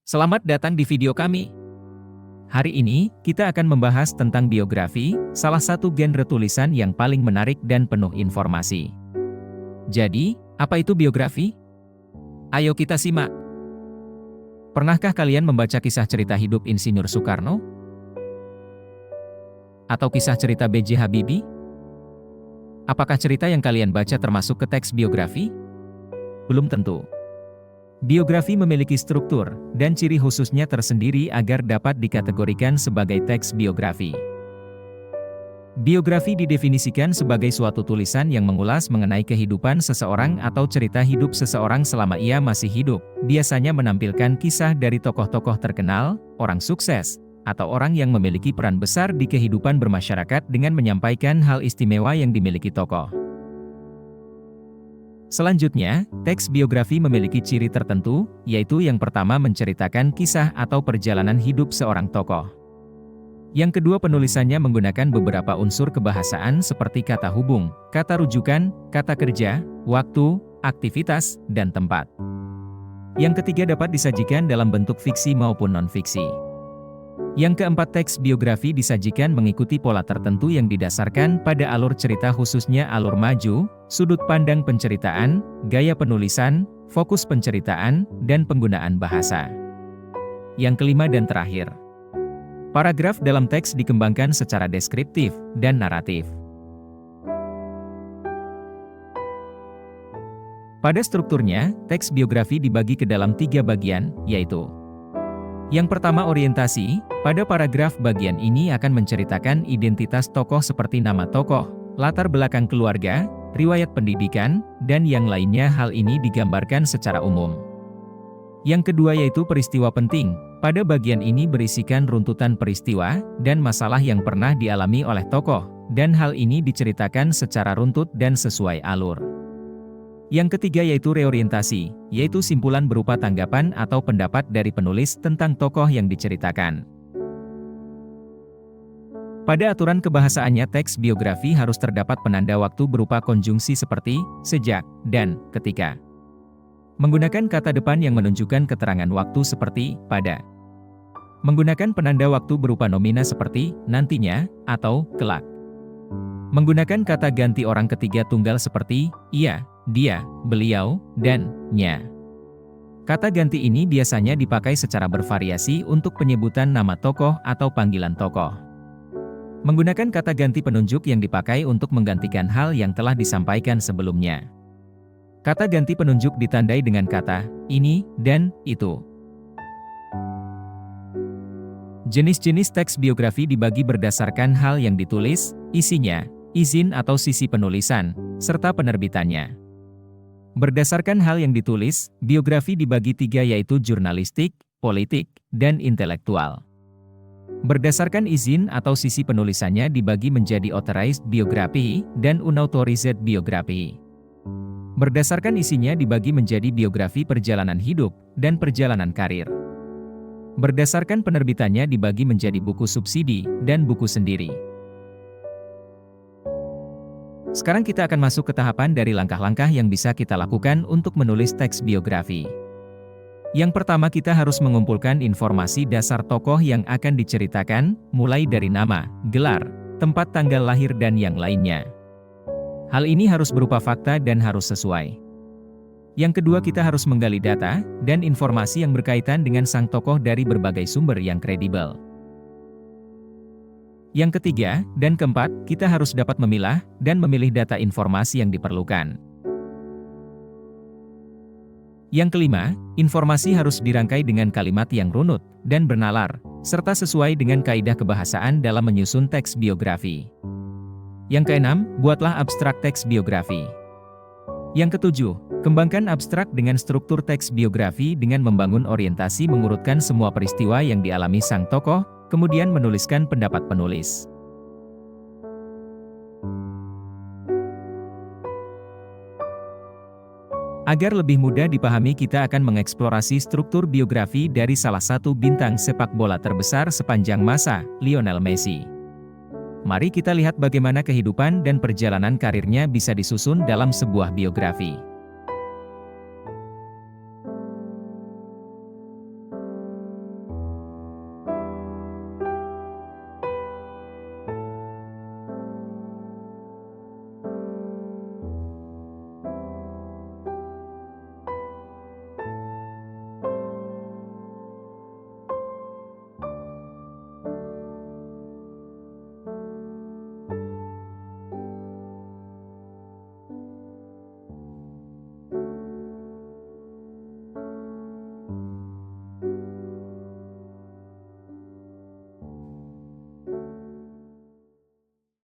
Selamat datang di video kami. Hari ini, kita akan membahas tentang biografi, salah satu genre tulisan yang paling menarik dan penuh informasi. Jadi, apa itu biografi? Ayo kita simak. Pernahkah kalian membaca kisah cerita hidup Insinyur Soekarno? Atau kisah cerita B.J. Habibie? Apakah cerita yang kalian baca termasuk ke teks biografi? Belum tentu. Biografi memiliki struktur dan ciri khususnya tersendiri agar dapat dikategorikan sebagai teks biografi. Biografi didefinisikan sebagai suatu tulisan yang mengulas mengenai kehidupan seseorang atau cerita hidup seseorang selama ia masih hidup, biasanya menampilkan kisah dari tokoh-tokoh terkenal, orang sukses, atau orang yang memiliki peran besar di kehidupan bermasyarakat dengan menyampaikan hal istimewa yang dimiliki tokoh. Selanjutnya, teks biografi memiliki ciri tertentu, yaitu yang pertama menceritakan kisah atau perjalanan hidup seorang tokoh. Yang kedua, penulisannya menggunakan beberapa unsur kebahasaan seperti kata hubung, kata rujukan, kata kerja, waktu, aktivitas, dan tempat. Yang ketiga, dapat disajikan dalam bentuk fiksi maupun non-fiksi. Yang keempat, teks biografi disajikan mengikuti pola tertentu yang didasarkan pada alur cerita, khususnya alur maju, sudut pandang penceritaan, gaya penulisan, fokus penceritaan, dan penggunaan bahasa. Yang kelima dan terakhir, paragraf dalam teks dikembangkan secara deskriptif dan naratif. Pada strukturnya, teks biografi dibagi ke dalam 3 bagian, yaitu: yang pertama, orientasi. Pada paragraf bagian ini akan menceritakan identitas tokoh seperti nama tokoh, latar belakang keluarga, riwayat pendidikan, dan yang lainnya. Hal ini digambarkan secara umum. Yang kedua yaitu peristiwa penting. Pada bagian ini berisikan runtutan peristiwa dan masalah yang pernah dialami oleh tokoh, dan hal ini diceritakan secara runtut dan sesuai alur. Yang ketiga yaitu reorientasi, yaitu simpulan berupa tanggapan atau pendapat dari penulis tentang tokoh yang diceritakan. Pada aturan kebahasaannya, teks biografi harus terdapat penanda waktu berupa konjungsi seperti sejak dan ketika. Menggunakan kata depan yang menunjukkan keterangan waktu seperti pada. Menggunakan penanda waktu berupa nomina seperti nantinya atau kelak. Menggunakan kata ganti orang ketiga tunggal seperti ia, dia, beliau, dan nya. Kata ganti ini biasanya dipakai secara bervariasi untuk penyebutan nama tokoh atau panggilan tokoh. Menggunakan kata ganti penunjuk yang dipakai untuk menggantikan hal yang telah disampaikan sebelumnya. Kata ganti penunjuk ditandai dengan kata ini dan itu. Jenis-jenis teks biografi dibagi berdasarkan hal yang ditulis, isinya, izin atau sisi penulisan, serta penerbitannya. Berdasarkan hal yang ditulis, biografi dibagi 3 yaitu jurnalistik, politik, dan intelektual. Berdasarkan izin atau sisi penulisannya dibagi menjadi authorized biography dan unauthorized biography. Berdasarkan isinya dibagi menjadi biografi perjalanan hidup dan perjalanan karir. Berdasarkan penerbitannya dibagi menjadi buku subsidi dan buku sendiri. Sekarang kita akan masuk ke tahapan dari langkah-langkah yang bisa kita lakukan untuk menulis teks biografi. Yang pertama, kita harus mengumpulkan informasi dasar tokoh yang akan diceritakan, mulai dari nama, gelar, tempat tanggal lahir dan yang lainnya. Hal ini harus berupa fakta dan harus sesuai. Yang kedua, kita harus menggali data dan informasi yang berkaitan dengan sang tokoh dari berbagai sumber yang kredibel. Yang ketiga dan keempat, kita harus dapat memilah dan memilih data informasi yang diperlukan. Yang kelima, informasi harus dirangkai dengan kalimat yang runut dan bernalar, serta sesuai dengan kaidah kebahasaan dalam menyusun teks biografi. Yang keenam, buatlah abstrak teks biografi. Yang ketujuh, kembangkan abstrak dengan struktur teks biografi dengan membangun orientasi mengurutkan semua peristiwa yang dialami sang tokoh, kemudian menuliskan pendapat penulis. Agar lebih mudah dipahami, kita akan mengeksplorasi struktur biografi dari salah satu bintang sepak bola terbesar sepanjang masa, Lionel Messi. Mari kita lihat bagaimana kehidupan dan perjalanan karirnya bisa disusun dalam sebuah biografi.